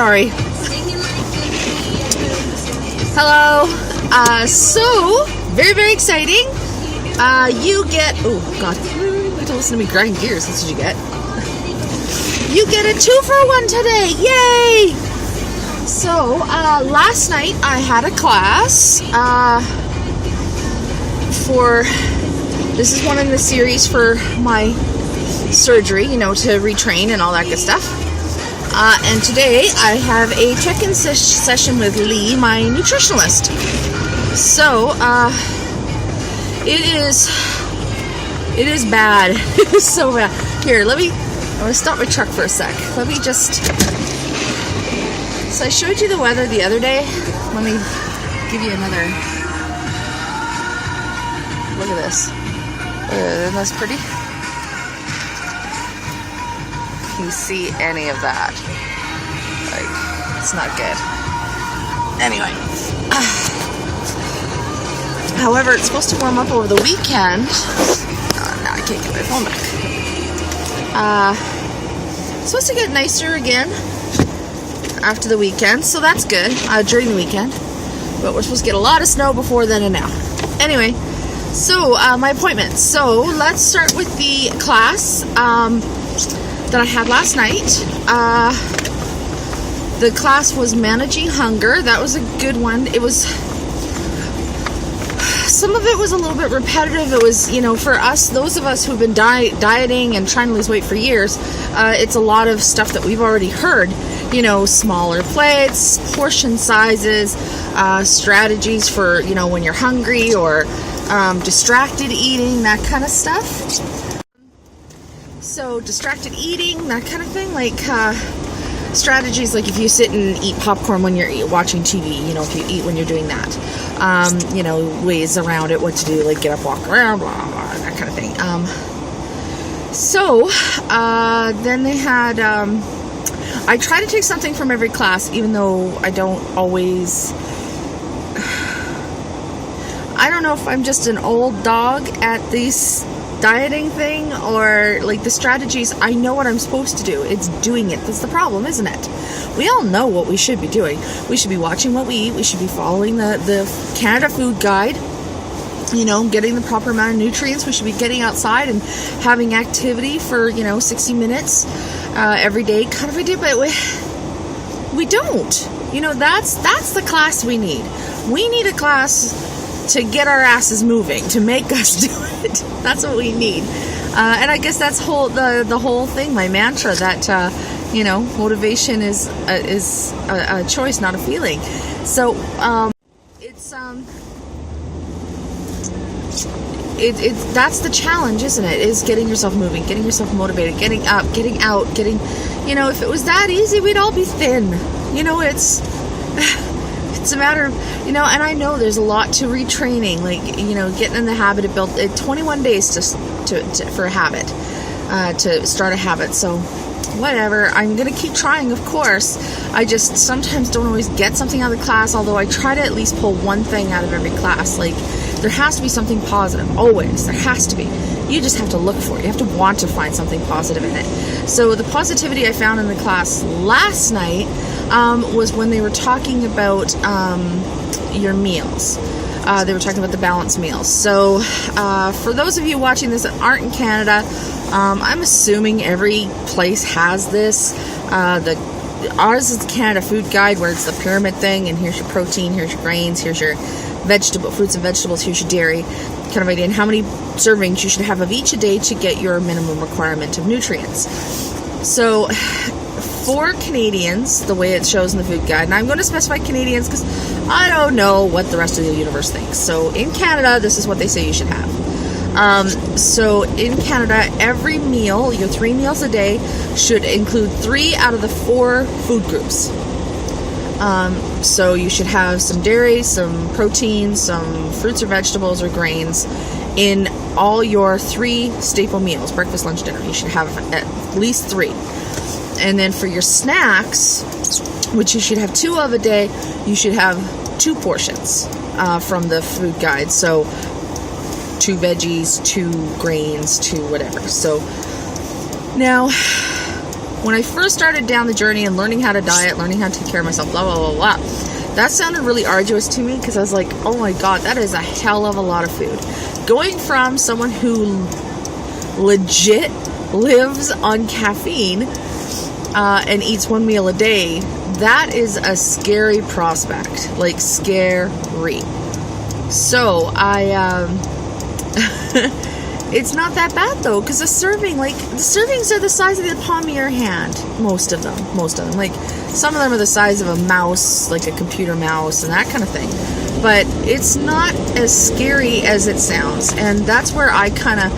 Sorry. Hello. So, very, very exciting. You get, oh God, you have to listen to me grind gears. That's what you get. You get a 2-for-1 today. Yay! So, last night I had a class this is one in the series for my surgery, you know, to retrain and all that good stuff. And today I have a check-in session with Lee, my nutritionalist. So, it is bad. It is so bad. Here, I'm going to stop my truck for a sec. Let me just, so I showed you the weather the other day. Let me give you another, look at this. Isn't this pretty? Can you see any of that? Like, it's not good. Anyway. However, it's supposed to warm up over the weekend. Now I can't get my phone back. It's supposed to get nicer again after the weekend, so that's good, during the weekend. But we're supposed to get a lot of snow before then and now. Anyway, so my appointment. So let's start with the class that I had last night. The class was Managing Hunger. That was a good one. It was, some of it was a little bit repetitive. It was, you know, for us, those of us who've been dieting and trying to lose weight for years, it's a lot of stuff that we've already heard. You know, smaller plates, portion sizes, strategies for, you know, when you're hungry, or distracted eating, that kind of stuff. So distracted eating, that kind of thing, like strategies like if you sit and eat popcorn when you're watching TV, you know, if you eat when you're doing that, you know, ways around it, what to do, like get up, walk around, blah, blah, blah, that kind of thing. So then they had, I try to take something from every class, even though I don't always, I don't know if I'm just an old dog at these dieting thing, or like the strategies, I know what I'm supposed to do. It's doing it that's the problem, isn't it? We all know what we should be doing. We should be watching what we eat. We should be following the Canada Food Guide, you know, getting the proper amount of nutrients. We should be getting outside and having activity for, you know, 60 minutes every day kind of idea, but we don't. You know, that's the class we need. We need a class to get our asses moving, to make us do it. That's what we need. And I guess that's the whole thing, my mantra, that you know, motivation is a choice, not a feeling. So it's that's the challenge, isn't it? Is getting yourself moving, getting yourself motivated, getting up, getting out, getting, you know, if it was that easy, we'd all be thin. You know, it's a matter of, you know, and I know there's a lot to retraining, like, you know, getting in the habit of 21 days for a habit, to start a habit. So whatever, I'm gonna keep trying, of course. I just sometimes don't always get something out of the class, although I try to at least pull one thing out of every class. Like, there has to be something positive, always. There has to be. You just have to look for it. You have to want to find something positive in it. So the positivity I found in the class last night was when they were talking about your meals. They were talking about the balanced meals. So for those of you watching this that aren't in Canada, I'm assuming every place has this. Ours is the Canada Food Guide, where it's the pyramid thing, and here's your protein, here's your grains, here's your fruits and vegetables, here's your dairy, kind of idea, and how many servings you should have of each a day to get your minimum requirement of nutrients. So for Canadians, the way it shows in the food guide, and I'm going to specify Canadians because I don't know what the rest of the universe thinks. So in Canada, this is what they say you should have. So in Canada, every meal, your 3 meals a day, should include 3 out of the 4 food groups. So you should have some dairy, some protein, some fruits or vegetables or grains in all your 3 staple meals, breakfast, lunch, dinner. You should have at least 3. And then for your snacks, which you should have 2 of a day, you should have 2 portions from the food guide. So 2 veggies, 2 grains, 2 whatever. So now when I first started down the journey and learning how to diet, learning how to take care of myself, blah, blah, blah, blah, that sounded really arduous to me because I was like, oh my God, that is a hell of a lot of food. Going from someone who legit lives on caffeine and eats one meal a day, that is a scary prospect, like scary. So it's not that bad though, because the servings are the size of the palm of your hand. Most of them. Like some of them are the size of a mouse, like a computer mouse and that kind of thing. But it's not as scary as it sounds, and that's where I kind of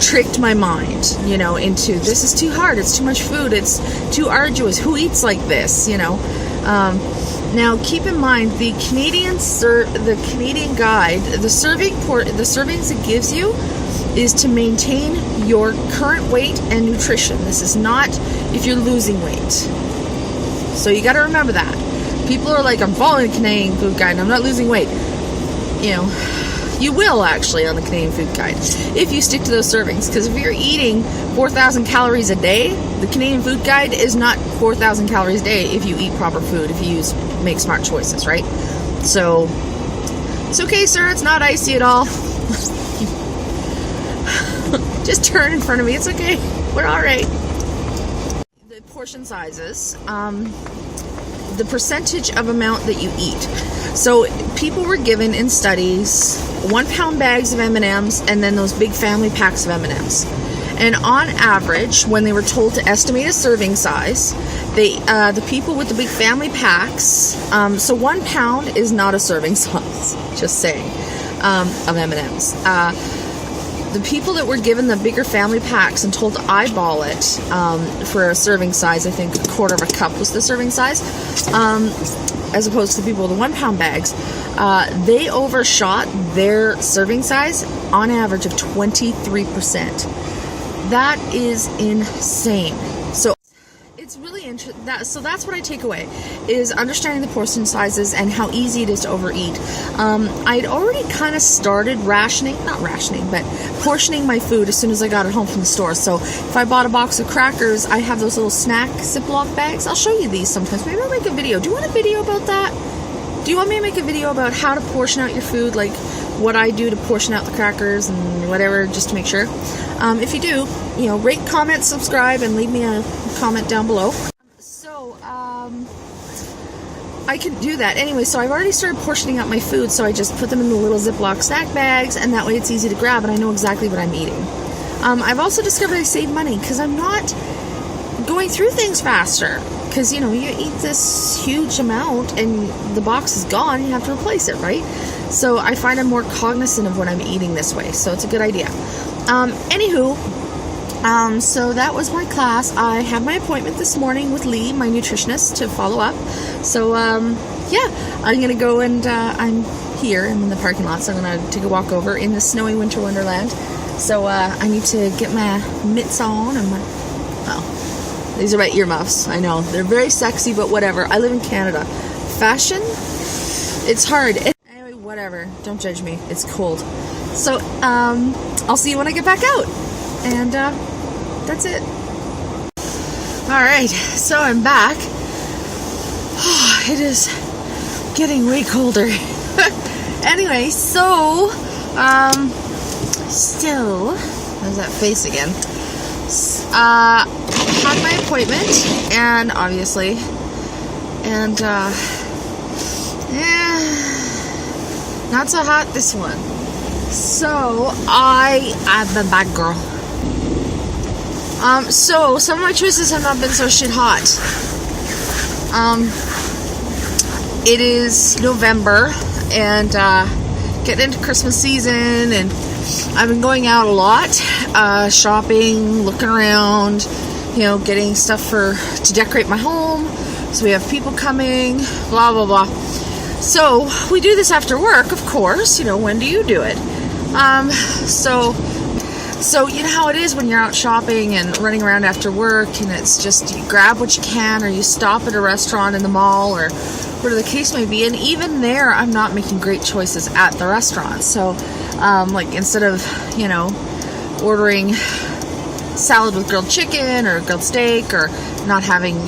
tricked my mind, into this is too hard, it's too much food, it's too arduous, who eats like this, Now keep in mind the Canadian guide, the servings it gives you is to maintain your current weight and nutrition. This is not if you're losing weight. So you got to remember that. People are like, I'm following the Canadian food guide and I'm not losing weight. You will actually on the Canadian food guide if you stick to those servings, because if you're eating 4,000 calories a day, the Canadian food guide is not 4,000 calories a day if you eat proper food, if you make smart choices, right? So it's okay, sir, it's not icy at all. Just turn in front of me, it's okay, we're all right. The portion sizes, the percentage of amount that you eat. So people were given in studies 1 pound bags of M&Ms and then those big family packs of M&Ms. And on average, when they were told to estimate a serving size, the people with the big family packs, so 1 pound is not a serving size, just saying, of M&Ms. The people that were given the bigger family packs and told to eyeball it for a serving size, I think a quarter of a cup was the serving size, as opposed to the people with the 1 pound bags, they overshot their serving size on average of 23%. That is insane. So it's really interesting. So that's what I take away, is understanding the portion sizes and how easy it is to overeat. I'd already kind of started but portioning my food as soon as I got it home from the store. So if I bought a box of crackers, I have those little snack Ziploc bags. I'll show you these sometimes. Maybe I'll make a video. Do you want a video about that? Do you want me to make a video about how to portion out your food, like what I do to portion out the crackers and whatever, just to make sure? If you do, rate, comment, subscribe, and leave me a comment down below. So, I can do that. Anyway, so I've already started portioning out my food, so I just put them in the little Ziploc snack bags, and that way it's easy to grab, and I know exactly what I'm eating. I've also discovered I save money, because I'm not going through things faster. Because, you eat this huge amount, and the box is gone, you have to replace it, right? So I find I'm more cognizant of when I'm eating this way, so it's a good idea. So that was my class. I had my appointment this morning with Lee, my nutritionist, to follow up. So, I'm going to go and I'm here in the parking lot, so I'm going to take a walk over in the snowy winter wonderland. So, I need to get my mitts on and these are my earmuffs. I know, they're very sexy, but whatever. I live in Canada. Fashion, it's hard. Anyway, whatever. Don't judge me. It's cold. So, I'll see you when I get back out. And, that's it. Alright, so I'm back. It is getting way colder. Anyway, so, still, there's that face again. Had my appointment, and obviously, and, not so hot, this one. So, I'm a bad girl. So, some of my choices have not been so shit hot. It is November, and, getting into Christmas season, and I've been going out a lot, shopping, looking around, getting stuff to decorate my home, so we have people coming, blah, blah, blah. So, we do this after work, of course, when do you do it? So you know how it is when you're out shopping and running around after work, and it's just you grab what you can, or you stop at a restaurant in the mall, or whatever the case may be. And even there, I'm not making great choices at the restaurant. So, instead of, ordering salad with grilled chicken or grilled steak, or not having,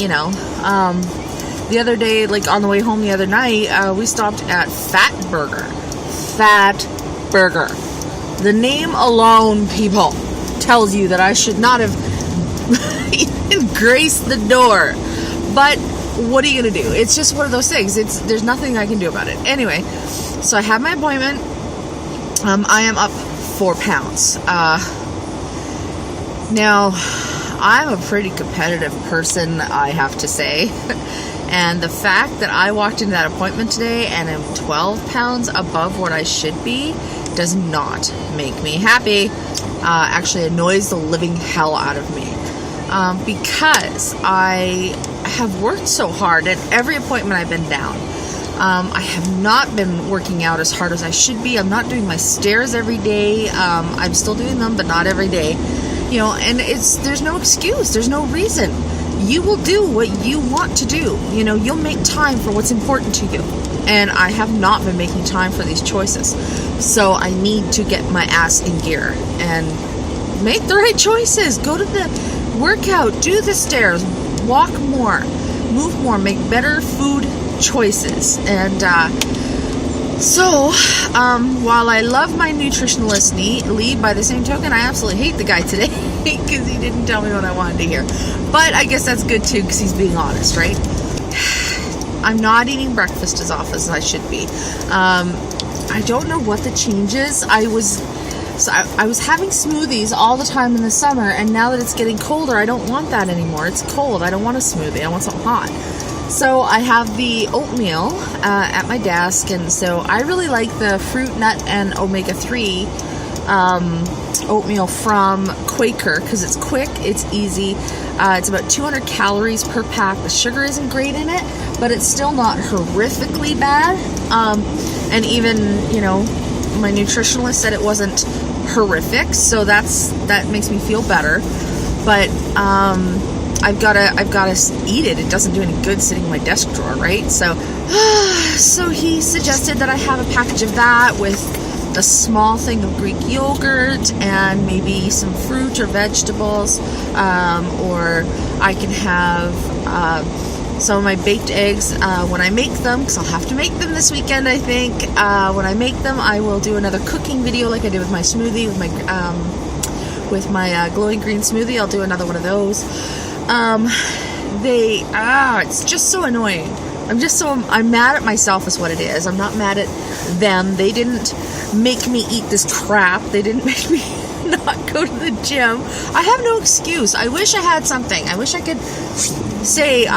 the other day, like on the way home the other night, we stopped at Fat Burger. Fat Burger. The name alone, people, tells you that I should not have even graced the door. But what are you going to do? It's just one of those things. There's nothing I can do about it. Anyway, so I have my appointment. I am up 4 pounds. Now, I'm a pretty competitive person, I have to say. And the fact that I walked into that appointment today and am 12 pounds above what I should be does not make me happy. Actually annoys the living hell out of me. Because I have worked so hard at every appointment I've been down. I have not been working out as hard as I should be. I'm not doing my stairs every day. I'm still doing them, but not every day. And there's no excuse. There's no reason. You will do what you want to do. You'll make time for what's important to you. And I have not been making time for these choices. So I need to get my ass in gear and make the right choices. Go to the workout, do the stairs, walk more, move more, make better food choices. And so while I love my nutritionalist Lee, by the same token, I absolutely hate the guy today because he didn't tell me what I wanted to hear. But I guess that's good too, because he's being honest, right? I'm not eating breakfast as often as I should be. I don't know what the change is. I was having smoothies all the time in the summer, and now that it's getting colder, I don't want that anymore. It's cold. I don't want a smoothie. I want something hot. So I have the oatmeal at my desk, and so I really like the fruit, nut, and omega-3 oatmeal from Quaker, because it's quick, it's easy. It's about 200 calories per pack. The sugar isn't great in it, but it's still not horrifically bad. And even, my nutritionalist said it wasn't horrific, so that makes me feel better. But I've gotta eat it. It doesn't do any good sitting in my desk drawer, right? So he suggested that I have a package of that with a small thing of Greek yogurt and maybe some fruit or vegetables, or I can have some of my baked eggs when I make them, because I'll have to make them this weekend, I think. When I make them, I will do another cooking video like I did with my smoothie, with my glowing green smoothie. I'll do another one of those. It's just so annoying. I'm mad at myself is what it is. I'm not mad at them. They didn't make me eat this crap. They didn't make me not go to the gym. I have no excuse. I wish I had something. I wish I could say a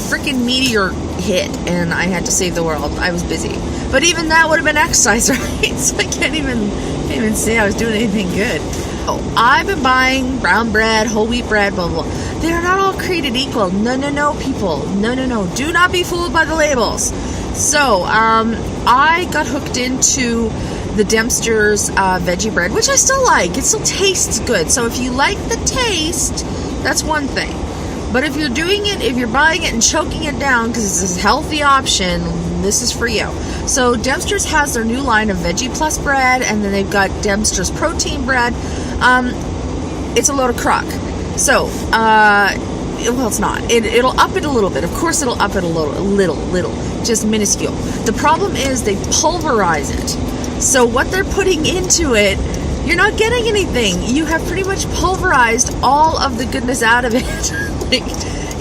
freaking meteor hit and I had to save the world. I was busy. But even that would have been exercise, right? So I can't even say I was doing anything good. Oh, I've been buying brown bread, whole wheat bread, blah, blah, blah. They are not all created equal. No, people. No. Do not be fooled by the labels. So, I got hooked into the Dempster's veggie bread, which I still like. It still tastes good. So if you like the taste, that's one thing. But if you're buying it and choking it down because it's a healthy option, this is for you. So Dempster's has their new line of Veggie Plus bread, and then they've got Dempster's protein bread. It's a load of crock. So, well, it's not. It'll up it a little bit. Of course, it'll up it a little, just minuscule. The problem is they pulverize it. So what they're putting into it, you're not getting anything. You have pretty much pulverized all of the goodness out of it. Like,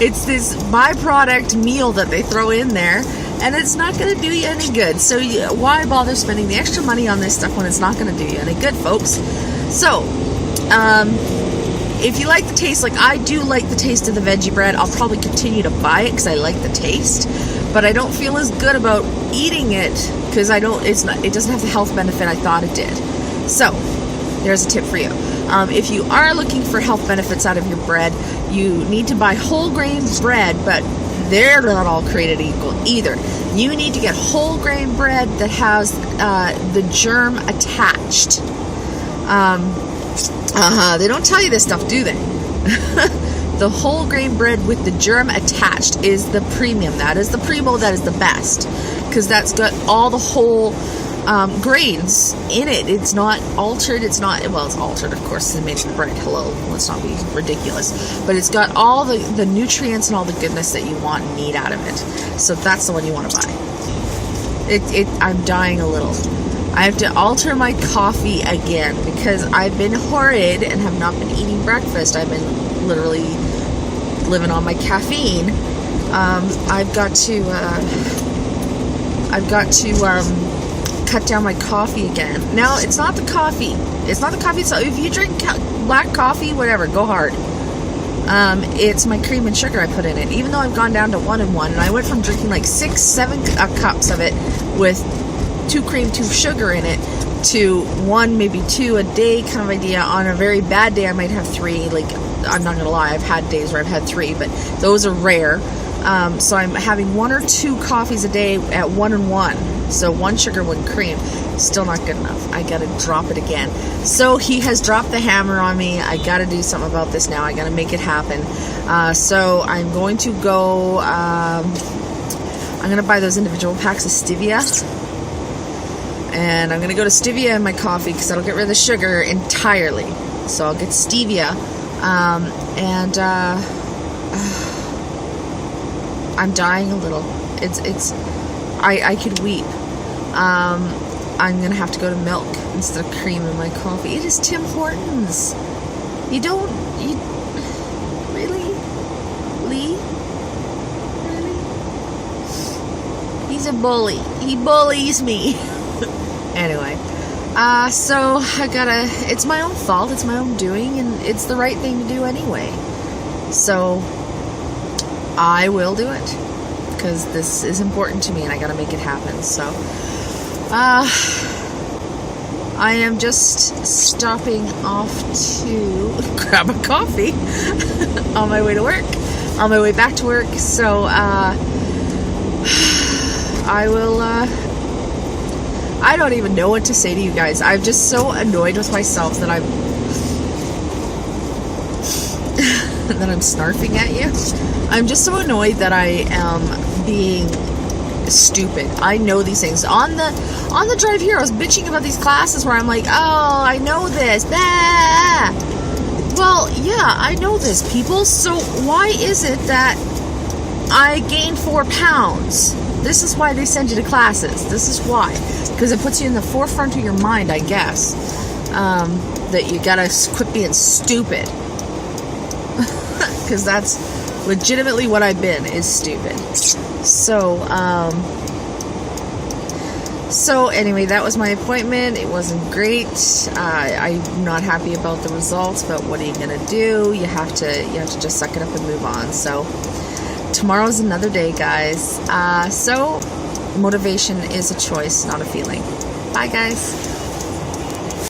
it's this byproduct meal that they throw in there, and it's not going to do you any good. So why bother spending the extra money on this stuff when it's not going to do you any good, folks? So, if you like the taste, like I do like the taste of the veggie bread, I'll probably continue to buy it because I like the taste, but I don't feel as good about eating it because it doesn't have the health benefit I thought it did. So, there's a tip for you. If you are looking for health benefits out of your bread, you need to buy whole grain bread, but they're not all created equal either. You need to get whole grain bread that has the germ attached. They don't tell you this stuff, do they? The whole grain bread with the germ attached is the premium. That is the primo. That is the best, because that's got all the whole grains in it. It's not altered. It's not, well, it's altered, of course, it's made from bread. Hello, let's not be ridiculous. But it's got all the nutrients and all the goodness that you want and need out of it. So that's the one you want to buy. I'm dying a little. I have to alter my coffee again because I've been horrid and have not been eating breakfast. I've been literally living on my caffeine. I've got to cut down my coffee again. Now, it's not the coffee. So if you drink black coffee, whatever, go hard. It's my cream and sugar I put in it. Even though I've gone down to 1 and 1, and I went from drinking like 6-7 cups of it with 2 cream, 2 sugar in it, to 1, maybe 2 a day kind of idea. On a very bad day, I might have 3. Like, I'm not gonna lie, I've had days where I've had 3, but those are rare. So I'm having 1 or 2 coffees a day at 1 and 1. So 1 sugar, 1 cream. Still not good enough. I gotta drop it again. So he has dropped the hammer on me. I gotta do something about this now. I gotta make it happen. So I'm going to go, I'm gonna buy those individual packs of stevia. And I'm gonna go to stevia in my coffee because that'll get rid of the sugar entirely. So I'll get stevia. I'm dying a little. I could weep. I'm gonna have to go to milk instead of cream in my coffee. It is Tim Hortons. You really? Lee? Really? He's a bully. He bullies me. Anyway, so it's my own fault. It's my own doing, and it's the right thing to do anyway. So I will do it because this is important to me and I gotta make it happen. So I am just stopping off to grab a coffee on my way to work, on my way back to work. So I will I don't even know what to say to you guys. I'm just so annoyed with myself that I'm snarfing at you. I'm just so annoyed that I am being stupid. I know these things. On the drive here, I was bitching about these classes where I'm like, oh, I know this. Bah! Well, yeah, I know this, people. So why is it that I gained 4 pounds? This is why they send you to classes. This is why. Because it puts you in the forefront of your mind, I guess, that you gotta quit being stupid. Because that's legitimately what I've been, is stupid. So anyway, that was my appointment. It wasn't great. I'm not happy about the results, but what are you gonna do? You have to just suck it up and move on. So tomorrow's another day, guys. So motivation is a choice, not a feeling. Bye, guys.